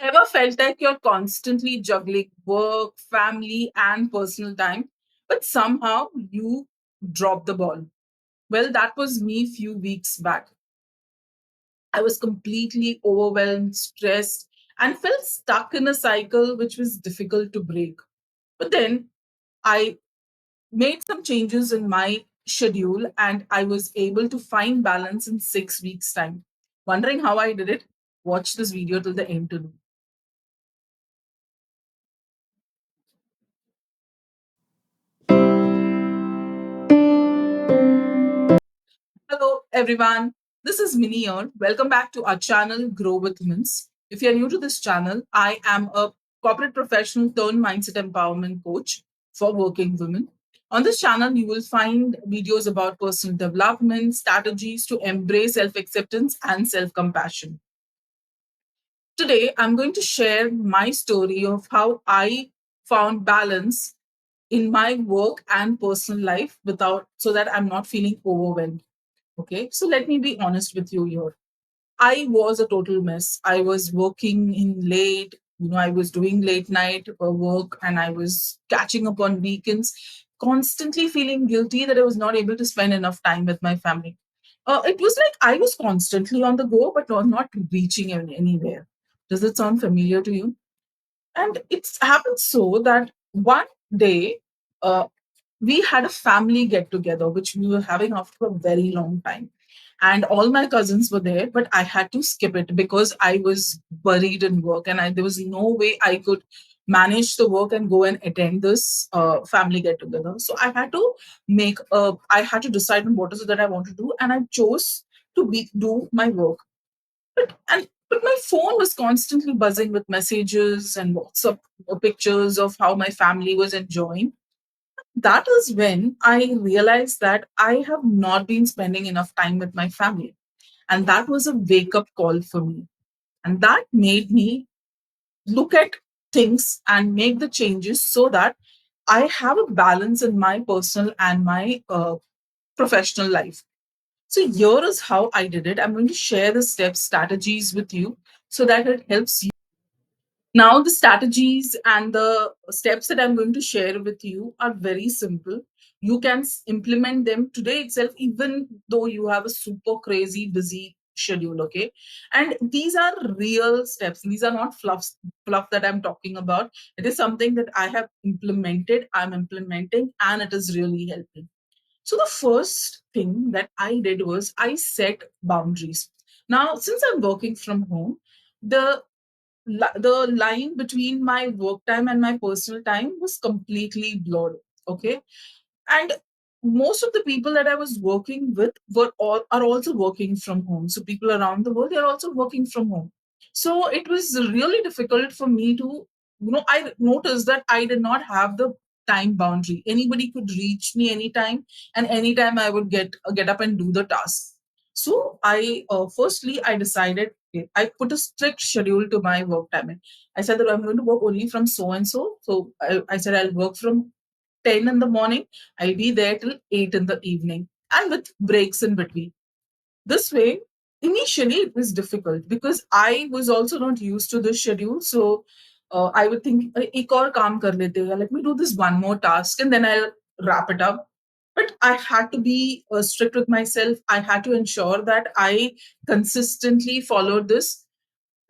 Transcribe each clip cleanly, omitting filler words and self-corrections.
Ever felt like you're constantly juggling work, family, and personal time, but somehow you drop the ball? Well, that was me few weeks back. I was completely overwhelmed, stressed, and felt stuck in a cycle which was difficult to break. But then I made some changes in my schedule and I was able to find balance in 6 weeks' time. Wondering how I did it? Watch this video till the end to know. Hello, everyone. This is Minnie here. Welcome back to our channel, Grow with Minz. If you're new to this channel, I am a corporate professional turned mindset empowerment coach for working women. On this channel, you will find videos about personal development, strategies to embrace self acceptance and self compassion. Today, I'm going to share my story of how I found balance in my work and personal life without so that I'm not feeling overwhelmed. Okay, so let me be honest with you here. I was a total mess. I was working in late, I was doing late night work and I was catching up on weekends, constantly feeling guilty that I was not able to spend enough time with my family. It was like I was constantly on the go, but was not reaching anywhere. Does it sound familiar to you? And it's happened so that one day, uh, we had a family get together, which we were having after a very long time. And all my cousins were there, but I had to skip it because I was buried in work and there was no way I could manage the work and go and attend this family get together. So I had to decide on what is it that I want to do. And I chose to do my work. But my phone was constantly buzzing with messages and WhatsApp pictures of how my family was enjoying. That is when I realized that I have not been spending enough time with my family. And that was a wake up call for me. And that made me look at things and make the changes so that I have a balance in my personal and my professional life. So, here is how I did it. I'm going to share the steps, strategies with you so that it helps you. Now, the strategies and the steps that I'm going to share with you are very simple. You can implement them today itself, even though you have a super crazy, busy schedule. Okay. And these are real steps. These are not fluff that I'm talking about. It is something that I have implemented, I'm implementing, and it is really helping. So, the first thing that I did was I set boundaries. Now, since I'm working from home, the the line between my work time and my personal time was completely blurred. Okay. And most of the people that I was working with are also working from home. So people around the world, they're also working from home. So it was really difficult for me to, I noticed that I did not have the time boundary. Anybody could reach me anytime, and anytime I would get up and do the task. So I firstly I decided, okay, I put a strict schedule to my work time. I said that I'm going to work only from so and so. So I said I'll work from 10 in the morning. I'll be there till 8 in the evening and with breaks in between. This way, initially it was difficult because I was also not used to this schedule. So I would think, "Ek aur kaam kar lete hain. Let me do this one more task and then I'll wrap it up." But I had to be strict with myself. I had to ensure that I consistently followed this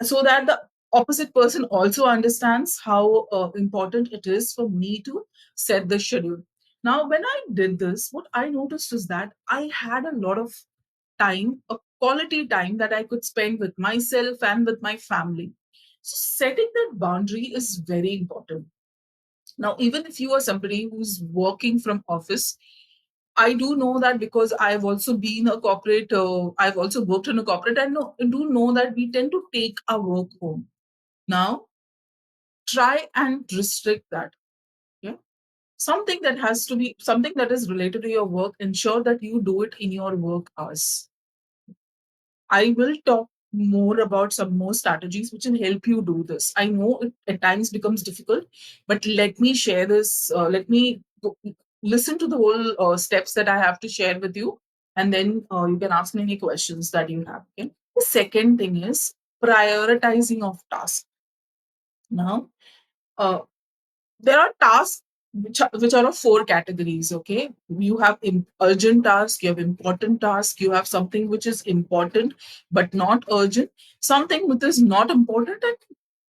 so that the opposite person also understands how important it is for me to set the schedule. Now, when I did this, what I noticed is that I had a lot of time, a quality time that I could spend with myself and with my family. So, setting that boundary is very important. Now, even if you are somebody who's working from office, I do know that because I've also been a corporate, I've also worked in a corporate. I do know that we tend to take our work home. Now, try and restrict that. Yeah. Something that has to be something that is related to your work, ensure that you do it in your work hours. I will talk more about some more strategies which will help you do this. I know it at times becomes difficult, but let me share this. Let me listen to the whole steps that I have to share with you, and then you can ask me any questions that you have. Okay. The second thing is prioritizing of tasks. Now, uh, there are tasks which are of four categories. Okay, you have urgent task, you have important task, you have something which is important but not urgent, something which is not important and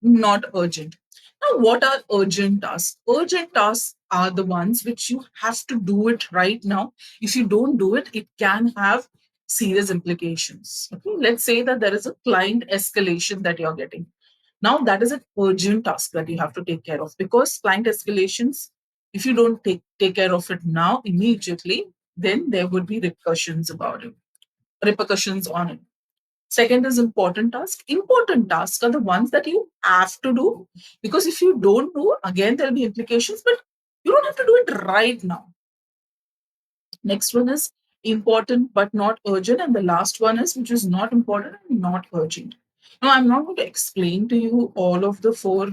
not urgent. Now, what are urgent tasks? Urgent tasks are the ones which you have to do it right now. If you don't do it, it can have serious implications. Okay, let's say that there is a client escalation that you're getting. Now, that is an urgent task that you have to take care of, because client escalations, if you don't take care of it now immediately, then there would be repercussions about it, repercussions on it. Second is important task. Important tasks are the ones that you have to do, because if you don't do, again, there'll be implications, but you don't have to do it right now. Next one is important but not urgent. And the last one is which is not important and not urgent. Now, I'm not going to explain to you all of the four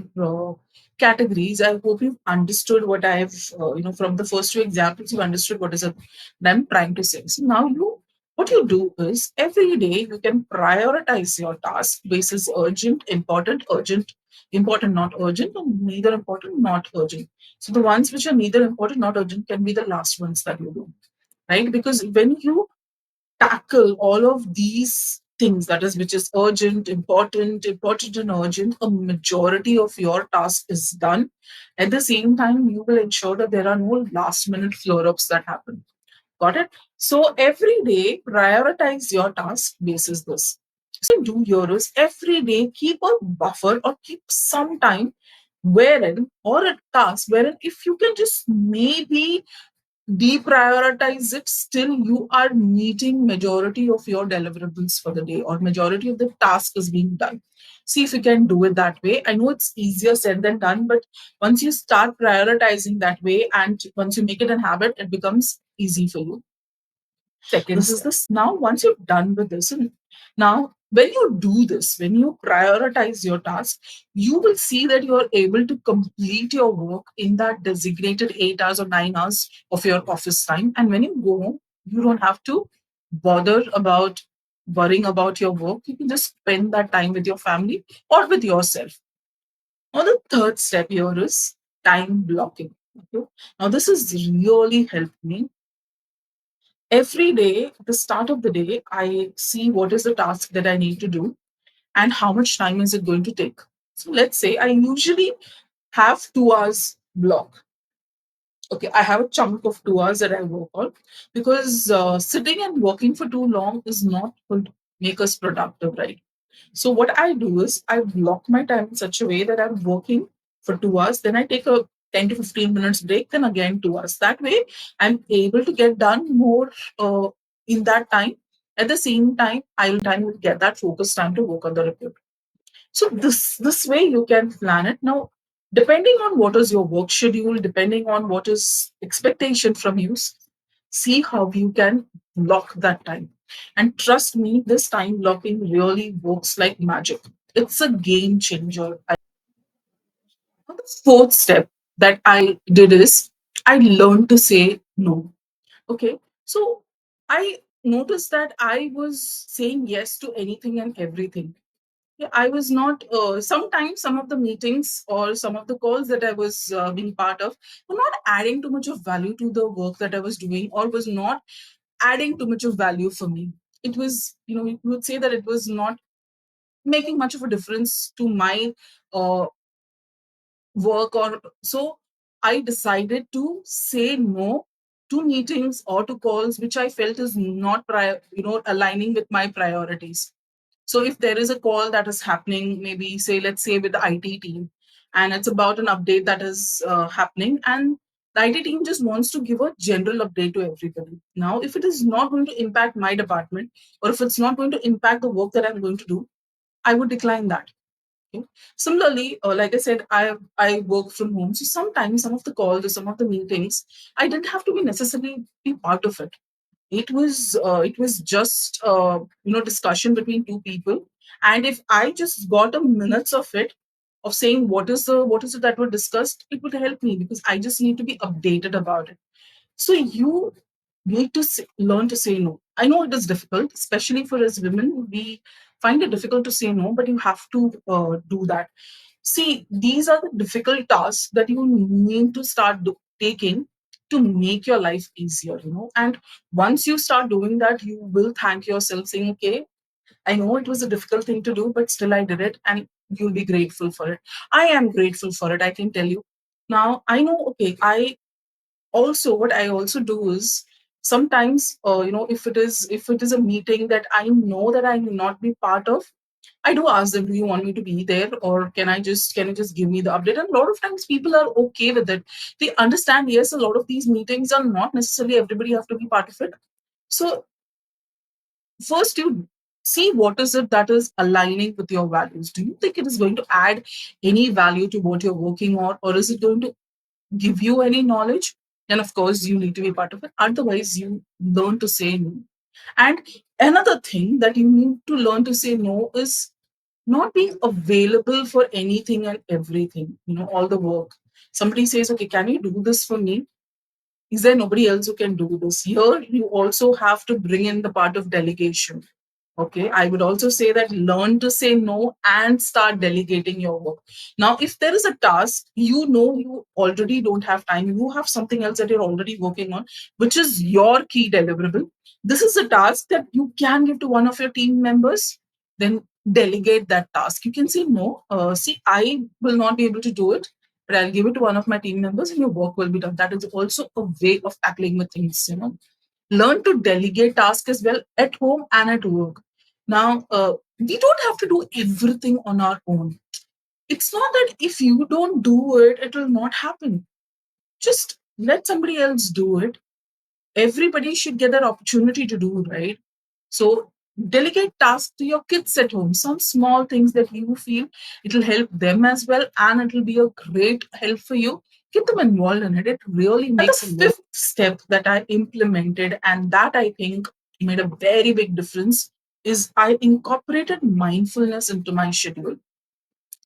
categories. I hope you've understood what I've, from the first two examples, you understood what is it that I'm trying to say. So now what you do is every day you can prioritize your task basis urgent, important, not urgent, and neither important, not urgent. So the ones which are neither important, not urgent can be the last ones that you do, right? Because when you tackle all of these things, that is, which is urgent, important, and urgent, a majority of your task is done. At the same time, you will ensure that there are no last minute flare ups that happen. Got it? So every day, prioritize your task basis this. So do yours every day, keep a buffer or keep some time wherein, or a task wherein, if you can just maybe deprioritize it, still you are meeting majority of your deliverables for the day, or majority of the task is being done. See if you can do it that way. I know it's easier said than done, but once you start prioritizing that way and once you make it a habit, it becomes easy for you. Second, this is this. Now, once you're done with this, and now when you do this, when you prioritize your task, you will see that you are able to complete your work in that designated 8 hours or 9 hours of your office time. And when you go home, you don't have to bother about worrying about your work. You can just spend that time with your family or with yourself. Now, the third step here is time blocking. Okay? Now, this has really helped me. Every day, at the start of the day, I see what is the task that I need to do and how much time is it going to take. So let's say I usually have 2 hours block. Okay, I have a chunk of 2 hours that I work on, because sitting and working for too long is not going to make us productive, right? So what I do is I block my time in such a way that I'm working for 2 hours, then I take a 10 to 15 minutes break, then again 2 hours. That way, I'm able to get done more in that time. At the same time, I will get that focus time to work on the report. So this way you can plan it. Now, depending on what is your work schedule, depending on what is expectation from you, see how you can block that time. And trust me, this time blocking really works like magic. It's a game changer. The fourth step that I did is I learned to say no. Okay. So I noticed that I was saying yes to anything and everything. Yeah, I was not. Sometimes some of the meetings or some of the calls that I was being part of were not adding too much of value to the work that I was doing, or was not adding too much of value for me. It was, you would say that it was not making much of a difference to my uh, work, or so. I decided to say no to meetings or to calls which I felt is not aligning with my priorities. So if there is a call that is happening, maybe say, let's say with the IT team, and it's about an update that is happening, and the IT team just wants to give a general update to everybody. Now, if it is not going to impact my department, or if it's not going to impact the work that I'm going to do, I would decline that. Okay. Similarly, like I said, I work from home, so sometimes some of the calls or some of the meetings, I didn't have to be necessarily be part of it. It was just discussion between two people, and if I just got a minutes of it, of saying what is it that were discussed, it would help me, because I just need to be updated about it. So you need to learn to say no. I know it is difficult, especially for us women. We find it difficult to say no, but you have to do that. See, these are the difficult tasks that you need to start taking to make your life easier, And once you start doing that, you will thank yourself saying, okay, I know it was a difficult thing to do, but still I did it, and you'll be grateful for it. I am grateful for it, I can tell you. Now, I know, okay, what I also do is sometimes, if it is a meeting that I know that I will not be part of, I do ask them, do you want me to be there, or can you just give me the update? And a lot of times people are okay with it. They understand, yes, a lot of these meetings are not necessarily everybody have to be part of it. So first you see what is it that is aligning with your values. Do you think it is going to add any value to what you're working on, or is it going to give you any knowledge? Then of course you need to be part of it. Otherwise, you learn to say no. And another thing that you need to learn to say no is not being available for anything and everything, all the work. Somebody says, okay, can you do this for me? Is there nobody else who can do this? Here, you also have to bring in the part of delegation. Okay, I would also say that learn to say no and start delegating your work. Now, if there is a task, you already don't have time, you have something else that you're already working on, which is your key deliverable. This is a task that you can give to one of your team members, then delegate that task. You can say, no, see, I will not be able to do it, but I'll give it to one of my team members and your work will be done. That is also a way of tackling with things. Learn to delegate tasks as well at home and at work. Now, we don't have to do everything on our own. It's not that if you don't do it, it will not happen. Just let somebody else do it. Everybody should get that opportunity to do, right? So delegate tasks to your kids at home, some small things that you feel it'll help them as well, and it'll be a great help for you. Get them involved in it. It really makes the fifth step that I implemented, and that I think made a very big difference, is I incorporated mindfulness into my schedule.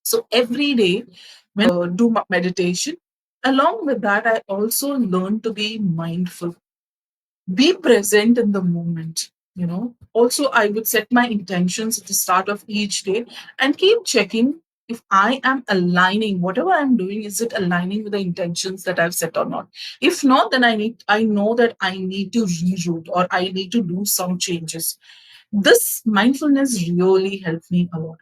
So every day, when I do meditation, along with that, I also learn to be mindful, be present in the moment. Also, I would set my intentions at the start of each day and keep checking if I am aligning whatever I'm doing, is it aligning with the intentions that I've set or not? If not, then I know that I need to reroute or I need to do some changes. This mindfulness really helped me a lot.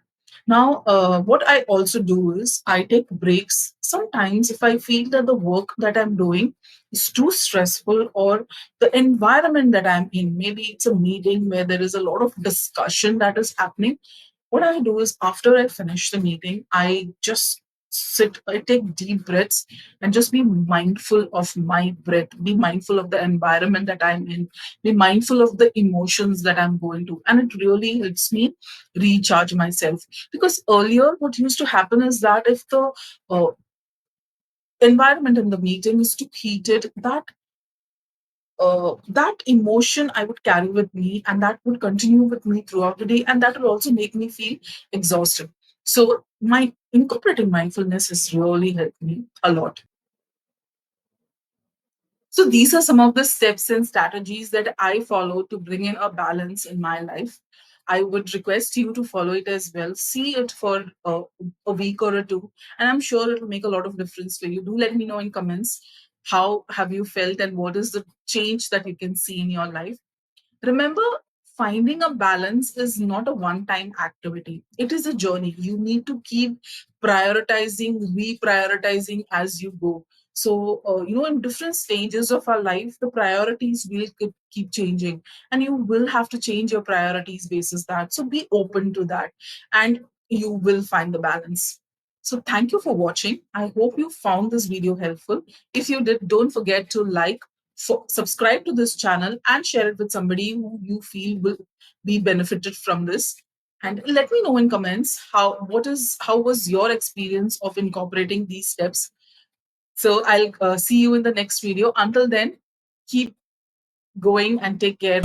Now, what I also do is I take breaks. Sometimes, if I feel that the work that I'm doing is too stressful, or the environment that I'm in, maybe it's a meeting where there is a lot of discussion that is happening, what I do is after I finish the meeting, I just sit, I take deep breaths and just be mindful of my breath, be mindful of the environment that I'm in, be mindful of the emotions that I'm going to. And it really helps me recharge myself. Because earlier, what used to happen is that if the uh, environment in the meeting is too heated, that emotion I would carry with me, and that would continue with me throughout the day, and that will also make me feel exhausted. So, my incorporating mindfulness has really helped me a lot. So, these are some of the steps and strategies that I follow to bring in a balance in my life. I would request you to follow it as well. See it for a week or a two, and I'm sure it will make a lot of difference for you. Do let me know in comments how have you felt and what is the change that you can see in your life. Remember, finding a balance is not a one time activity, it is a journey. You need to keep prioritizing, reprioritizing as you go. So, in different stages of our life, the priorities will keep changing, and you will have to change your priorities basis that. So, be open to that, and you will find the balance. So, thank you for watching. I hope you found this video helpful. If you did, don't forget to like, subscribe to this channel and share it with somebody who you feel will be benefited from this. And let me know in comments how was your experience of incorporating these steps. So I'll see you in the next video. Until then, keep going and take care.